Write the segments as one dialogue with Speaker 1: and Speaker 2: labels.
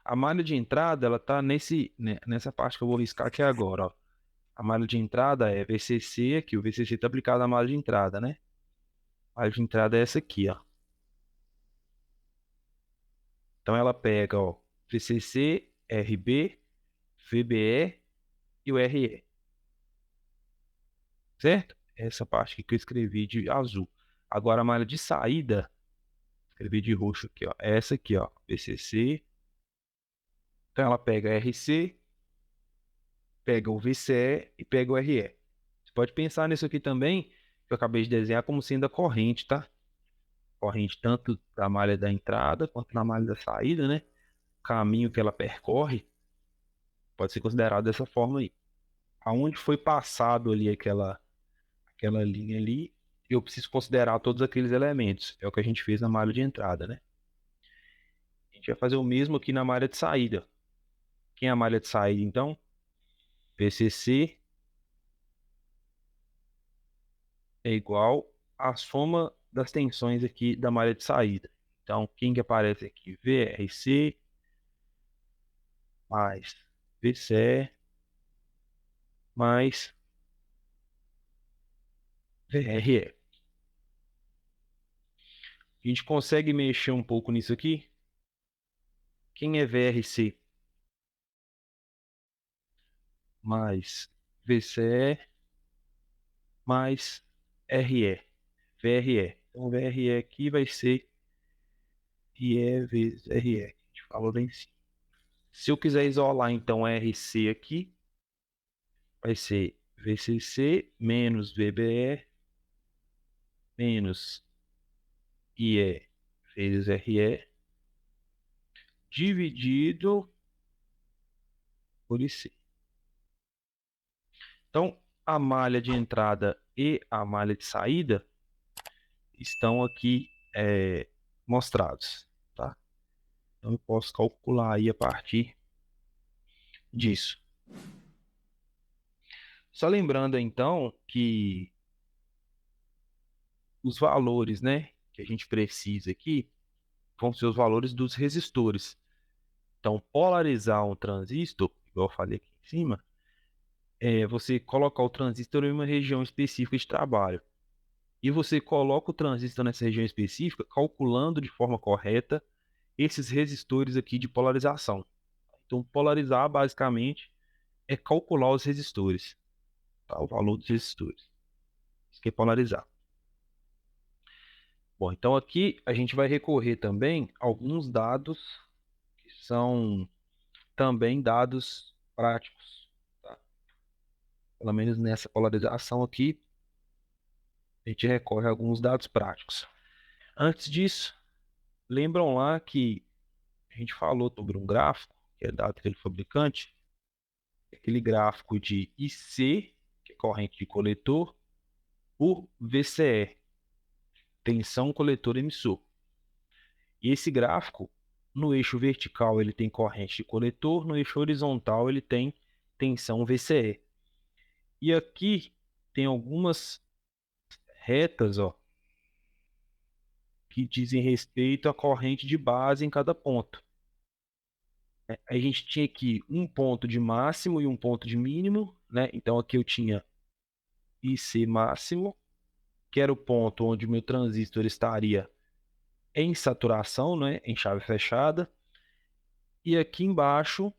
Speaker 1: A malha de entrada, ela tá nessa parte que eu vou riscar aqui agora, ó. A malha de entrada é VCC aqui, o VCC está aplicado na malha de entrada, né? A malha de entrada é essa aqui, ó. Então ela pega, ó, VCC, RB, VBE e o RE, certo? Essa parte aqui que eu escrevi de azul. Agora a malha de saída, escrevi de roxo aqui, ó. É essa aqui, ó, VCC. Então ela pega RC, pega o VCE e pega o RE. Você pode pensar nisso aqui também, que eu acabei de desenhar, como sendo a corrente, tá? Corrente tanto da malha da entrada quanto na malha da saída, né? O caminho que ela percorre pode ser considerado dessa forma aí. Aonde foi passado ali aquela linha ali, eu preciso considerar todos aqueles elementos. É o que a gente fez na malha de entrada, né? A gente vai fazer o mesmo aqui na malha de saída. Quem é a malha de saída, então? PCC é igual à soma das tensões aqui da malha de saída. Então, quem que aparece aqui? VRC mais VCE mais VRE. A gente consegue mexer um pouco nisso aqui? Quem é VRC mais VCE mais RE? VRE. Então, VRE aqui vai ser IE vezes RE. A gente falou lá em cima. Se eu quiser isolar, então, RC aqui, vai ser VCC menos VBE menos IE vezes RE dividido por IC. Então, a malha de entrada e a malha de saída estão aqui mostrados, tá? Então, eu posso calcular aí a partir disso. Só lembrando, então, que os valores, né, que a gente precisa aqui vão ser os valores dos resistores. Então, polarizar um transistor, igual eu falei aqui em cima, é você colocar o transistor em uma região específica de trabalho. E você coloca o transistor nessa região específica, calculando de forma correta esses resistores aqui de polarização. Então, polarizar basicamente é calcular os resistores, tá? O valor dos resistores. Isso que é polarizar. Bom, então aqui a gente vai recorrer também a alguns dados que são também dados práticos, tá? Pelo menos nessa polarização aqui, a gente recorre a alguns dados práticos. Antes disso, lembram lá que a gente falou sobre um gráfico, que é dado pelo fabricante, aquele gráfico de IC, que é corrente de coletor, por VCE, tensão coletor emissor. E esse gráfico, no eixo vertical ele tem corrente de coletor, no eixo horizontal ele tem tensão VCE. E aqui tem algumas retas, ó, que dizem respeito à corrente de base em cada ponto. A gente tinha aqui um ponto de máximo e um ponto de mínimo, né? Então aqui eu tinha IC máximo, que era o ponto onde o meu transistor estaria em saturação, né? Em chave fechada. E aqui embaixo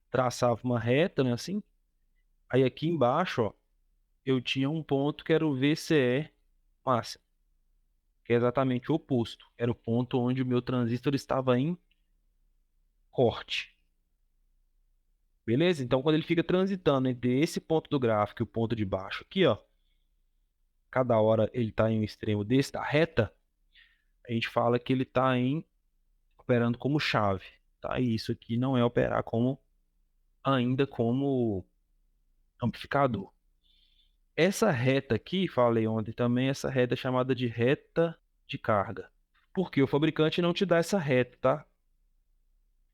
Speaker 1: traçava uma reta, né? Assim. Aí aqui embaixo, ó, eu tinha um ponto que era o VCE máximo, que é exatamente o oposto. Era o ponto onde o meu transistor estava em corte. Beleza? Então, quando ele fica transitando entre esse ponto do gráfico e o ponto de baixo aqui, ó, cada hora ele está em um extremo desse da reta, a gente fala que ele está operando como chave, tá? E isso aqui não é operar ainda como amplificador. Essa reta aqui, falei ontem também, essa reta é chamada de reta de carga. Porque o fabricante não te dá essa reta, tá?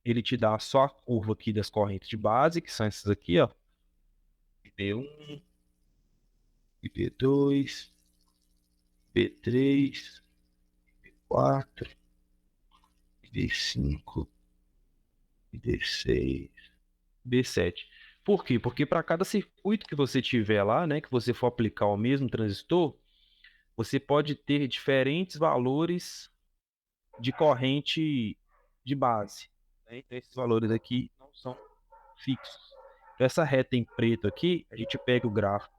Speaker 1: Ele te dá só a curva aqui das correntes de base, que são essas aqui, ó. IP1, IP2, IP3, IP4, IP5 D6, B7. Por quê? Porque para cada circuito que você tiver lá, né, que você for aplicar o mesmo transistor, você pode ter diferentes valores de corrente de base, né? Então, esses valores aqui não são fixos. Então, essa reta em preto aqui, a gente pega o gráfico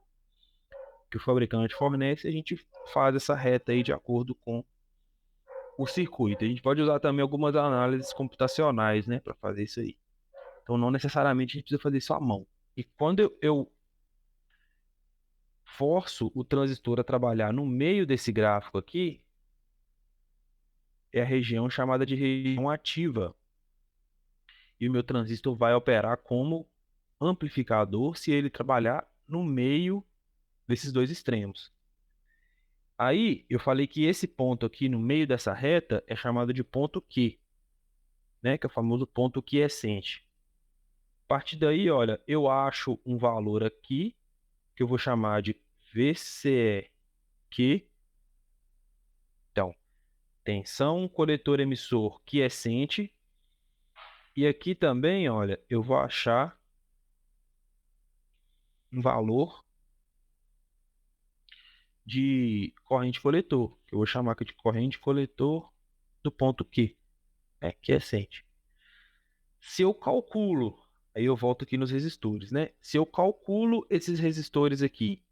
Speaker 1: que o fabricante fornece e a gente faz essa reta aí de acordo com o circuito. A gente pode usar também algumas análises computacionais, né, para fazer isso aí. Então, não necessariamente a gente precisa fazer isso à mão. E quando eu forço o transistor a trabalhar no meio desse gráfico aqui, é a região chamada de região ativa. E o meu transistor vai operar como amplificador se ele trabalhar no meio desses dois extremos. Aí eu falei que esse ponto aqui no meio dessa reta é chamado de ponto Q, né? Que é o famoso ponto quiescente. A partir daí, olha, eu acho um valor aqui que eu vou chamar de VCEQ. Então, tensão coletor emissor quiescente. E aqui também, olha, eu vou achar um valor de corrente coletor, que eu vou chamar aqui de corrente coletor do ponto Q, né, quiescente. Se eu calculo, aí eu volto aqui nos resistores, né? Se eu calculo esses resistores aqui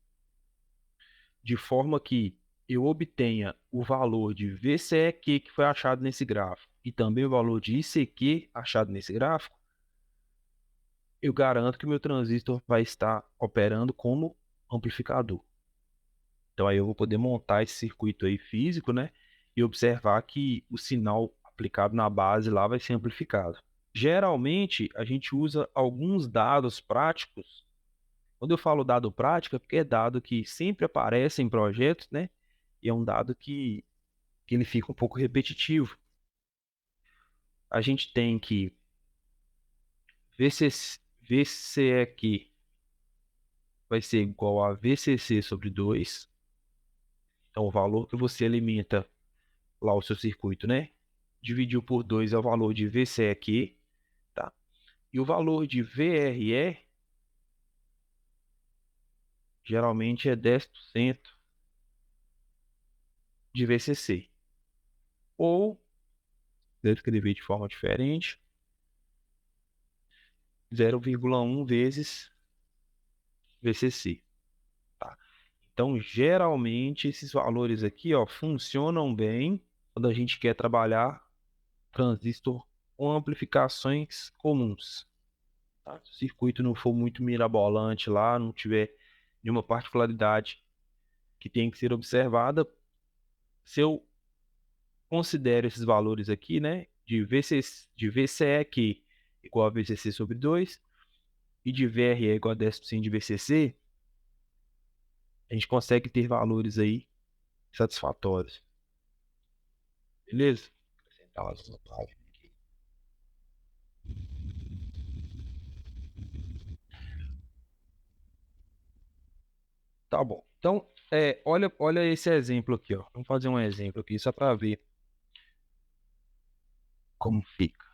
Speaker 1: de forma que eu obtenha o valor de VCEQ que foi achado nesse gráfico e também o valor de ICQ achado nesse gráfico, eu garanto que o meu transistor vai estar operando como amplificador. Então aí eu vou poder montar esse circuito aí físico, né? E observar que o sinal aplicado na base lá vai ser amplificado. Geralmente a gente usa alguns dados práticos. Quando eu falo dado prático, é porque é dado que sempre aparece em projetos, né? E é um dado que ele fica um pouco repetitivo. A gente tem que VC aqui vai ser igual a VCC sobre 2. Então, o valor que você alimenta lá o seu circuito, né? Dividiu por 2 é o valor de VC aqui, tá? E o valor de VRE geralmente é 10% de VCC. Ou, se escrever de forma diferente, 0,1 vezes VCC, tá? Então, geralmente, esses valores aqui, ó, funcionam bem quando a gente quer trabalhar transistor com amplificações comuns, tá? Se o circuito não for muito mirabolante lá, não tiver nenhuma particularidade que tem que ser observada, se eu considero esses valores aqui, né, de VCE aqui igual a VCC sobre 2 e de VRE igual a 10% de VCC, a gente consegue ter valores aí satisfatórios. Beleza? Acrescentar lá na página aqui. Tá bom. Então, olha esse exemplo aqui, ó. Vamos fazer um exemplo aqui só para ver como fica.